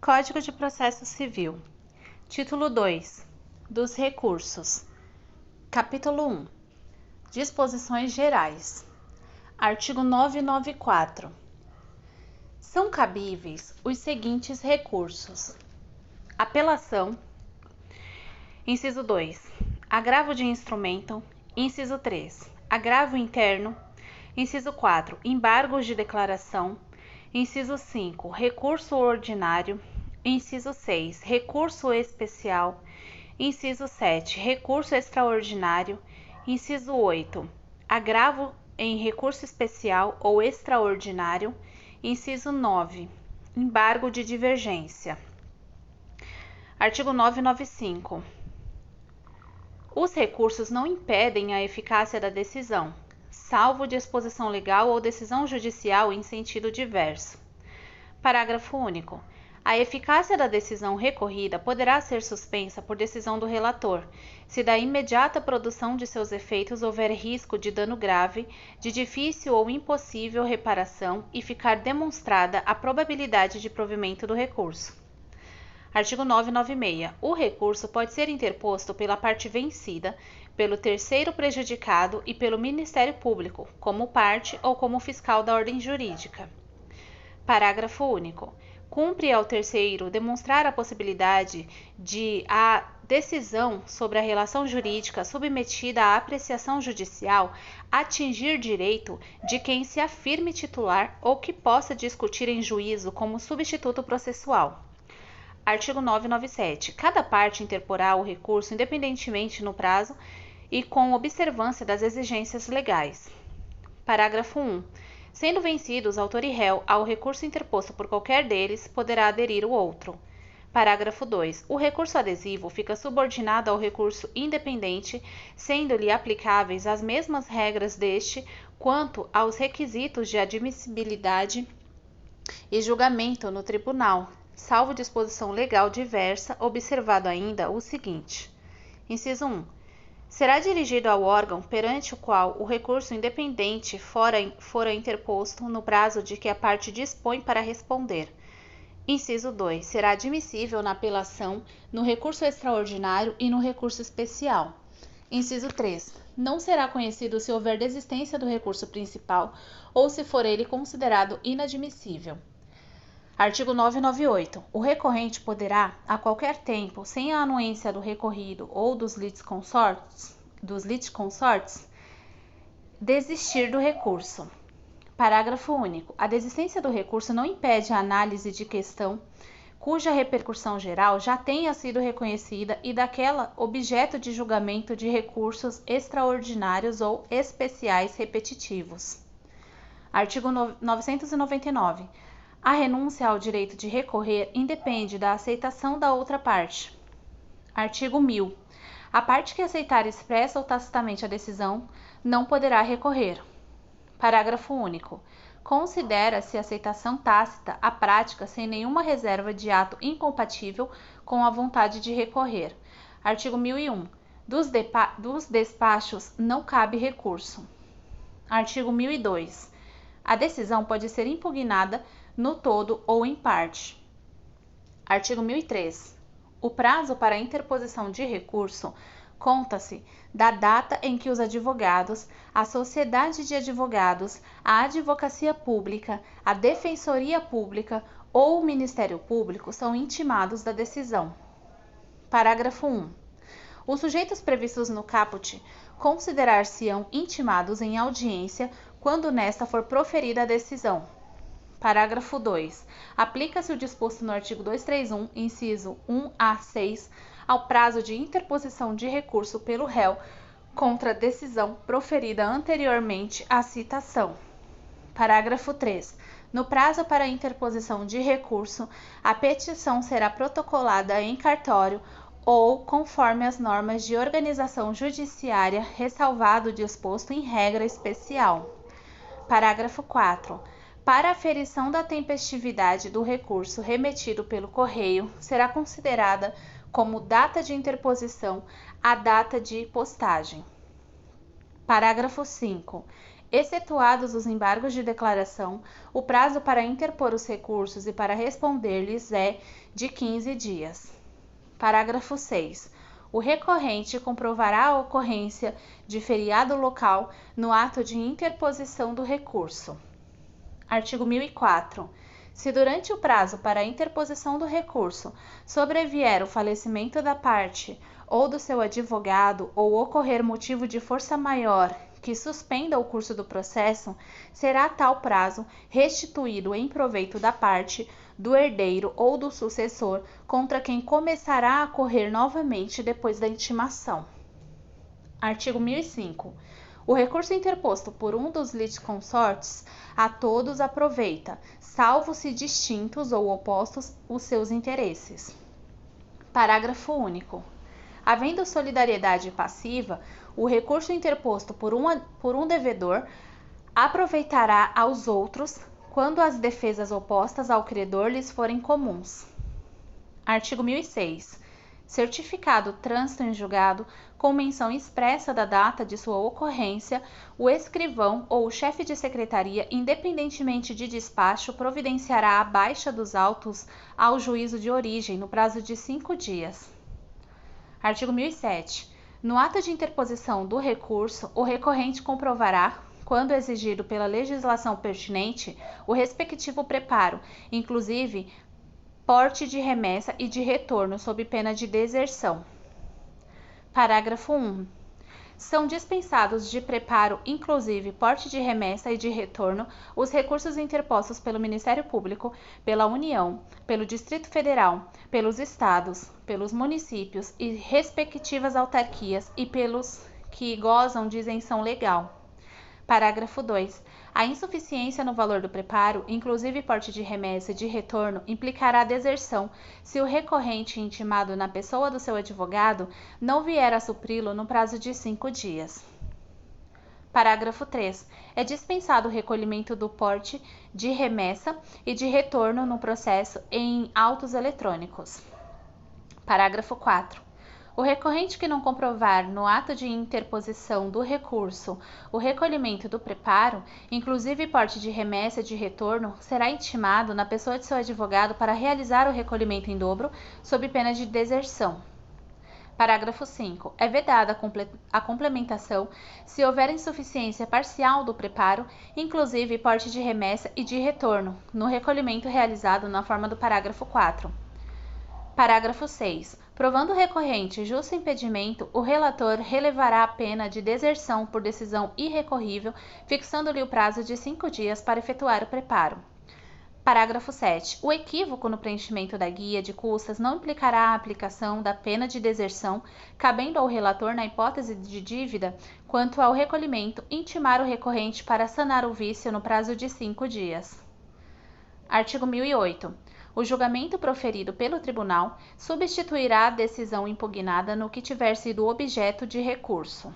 Código de Processo Civil. Título 2. Dos recursos. Capítulo 1. Disposições gerais. Artigo 994. São cabíveis os seguintes recursos: apelação. Inciso 2. Agravo de instrumento. Inciso 3. Agravo interno. Inciso 4. Embargos de declaração. Inciso 5. Recurso ordinário. Inciso 6. Recurso especial. Inciso 7. Recurso extraordinário. Inciso 8. Agravo em recurso especial ou extraordinário. Inciso 9. Embargo de divergência. Artigo 995. Os recursos não impedem a eficácia da decisão, salvo disposição legal ou decisão judicial em sentido diverso. Parágrafo único. A eficácia da decisão recorrida poderá ser suspensa por decisão do relator, se da imediata produção de seus efeitos houver risco de dano grave, de difícil ou impossível reparação e ficar demonstrada a probabilidade de provimento do recurso. Artigo 996. O recurso pode ser interposto pela parte vencida, pelo terceiro prejudicado e pelo Ministério Público, como parte ou como fiscal da ordem jurídica. Parágrafo único. Cumpre ao terceiro demonstrar a possibilidade de a decisão sobre a relação jurídica submetida à apreciação judicial atingir direito de quem se afirme titular ou que possa discutir em juízo como substituto processual. Artigo 997. Cada parte interporá o recurso independentemente no prazo e com observância das exigências legais. Parágrafo 1. Sendo vencidos autor e réu ao recurso interposto por qualquer deles, poderá aderir o outro. Parágrafo 2. O recurso adesivo fica subordinado ao recurso independente, sendo-lhe aplicáveis as mesmas regras deste quanto aos requisitos de admissibilidade e julgamento no tribunal, salvo disposição legal diversa, observado ainda o seguinte. Inciso 1. Será dirigido ao órgão perante o qual o recurso independente fora interposto no prazo de que a parte dispõe para responder. Inciso 2. Será admissível na apelação, no recurso extraordinário e no recurso especial. Inciso 3. Não será conhecido se houver desistência do recurso principal ou se for ele considerado inadmissível. Artigo 998. O recorrente poderá, a qualquer tempo, sem a anuência do recorrido ou dos litisconsortes, desistir do recurso. Parágrafo único. A desistência do recurso não impede a análise de questão cuja repercussão geral já tenha sido reconhecida e daquela objeto de julgamento de recursos extraordinários ou especiais repetitivos. Artigo 999. A renúncia ao direito de recorrer independe da aceitação da outra parte. Artigo 1000. A parte que aceitar expressa ou tacitamente a decisão não poderá recorrer. Parágrafo único. Considera-se aceitação tácita a prática sem nenhuma reserva de ato incompatível com a vontade de recorrer. Artigo 1001. Dos despachos não cabe recurso. Artigo 1002. A decisão pode ser impugnada no todo ou em parte. Artigo 1003. O prazo para a interposição de recurso conta-se da data em que os advogados, a sociedade de advogados, a advocacia pública, a defensoria pública ou o Ministério Público são intimados da decisão. Parágrafo 1. Os sujeitos previstos no caput considerar-se-ão intimados em audiência quando nesta for proferida a decisão. Parágrafo 2. Aplica-se o disposto no artigo 231, inciso 1 a 6, ao prazo de interposição de recurso pelo réu contra a decisão proferida anteriormente à citação. Parágrafo 3. No prazo para a interposição de recurso, a petição será protocolada em cartório ou conforme as normas de organização judiciária, ressalvado o disposto em regra especial. Parágrafo 4. Para a aferição da tempestividade do recurso remetido pelo correio, será considerada como data de interposição a data de postagem. Parágrafo 5. Excetuados os embargos de declaração, o prazo para interpor os recursos e para responder-lhes é de 15 dias. Parágrafo 6. O recorrente comprovará a ocorrência de feriado local no ato de interposição do recurso. Artigo 1004. Se durante o prazo para a interposição do recurso sobrevier o falecimento da parte ou do seu advogado ou ocorrer motivo de força maior que suspenda o curso do processo, será tal prazo restituído em proveito da parte, do herdeiro ou do sucessor contra quem começará a correr novamente depois da intimação. Artigo 1005. O recurso interposto por um dos litisconsortes a todos aproveita, salvo se distintos ou opostos os seus interesses. Parágrafo único. Havendo solidariedade passiva, o recurso interposto por um devedor aproveitará aos outros quando as defesas opostas ao credor lhes forem comuns. Artigo 1006. Certificado trânsito em julgado, com menção expressa da data de sua ocorrência, o escrivão ou o chefe de secretaria, independentemente de despacho, providenciará a baixa dos autos ao juízo de origem no prazo de 5 dias. Artigo 1007. No ato de interposição do recurso, o recorrente comprovará, quando exigido pela legislação pertinente, o respectivo preparo, inclusive porte de remessa e de retorno sob pena de deserção. Parágrafo 1. São dispensados de preparo, inclusive porte de remessa e de retorno, os recursos interpostos pelo Ministério Público, pela União, pelo Distrito Federal, pelos Estados, pelos municípios e respectivas autarquias e pelos que gozam de isenção legal. Parágrafo 2. A insuficiência no valor do preparo, inclusive porte de remessa e de retorno, implicará deserção se o recorrente intimado na pessoa do seu advogado não vier a supri-lo no prazo de 5 dias. Parágrafo 3. É dispensado o recolhimento do porte de remessa e de retorno no processo em autos eletrônicos. Parágrafo 4. O recorrente que não comprovar no ato de interposição do recurso o recolhimento do preparo, inclusive porte de remessa e de retorno, será intimado na pessoa de seu advogado para realizar o recolhimento em dobro, sob pena de deserção. Parágrafo 5. É vedada a complementação se houver insuficiência parcial do preparo, inclusive porte de remessa e de retorno, no recolhimento realizado na forma do parágrafo 4. Parágrafo 6. Provando o recorrente justo impedimento, o relator relevará a pena de deserção por decisão irrecorrível, fixando-lhe o prazo de 5 dias para efetuar o preparo. Parágrafo 7. O equívoco no preenchimento da guia de custas não implicará a aplicação da pena de deserção, cabendo ao relator, na hipótese de dívida, quanto ao recolhimento, intimar o recorrente para sanar o vício no prazo de 5 dias. Artigo 1008. O julgamento proferido pelo tribunal substituirá a decisão impugnada no que tiver sido objeto de recurso.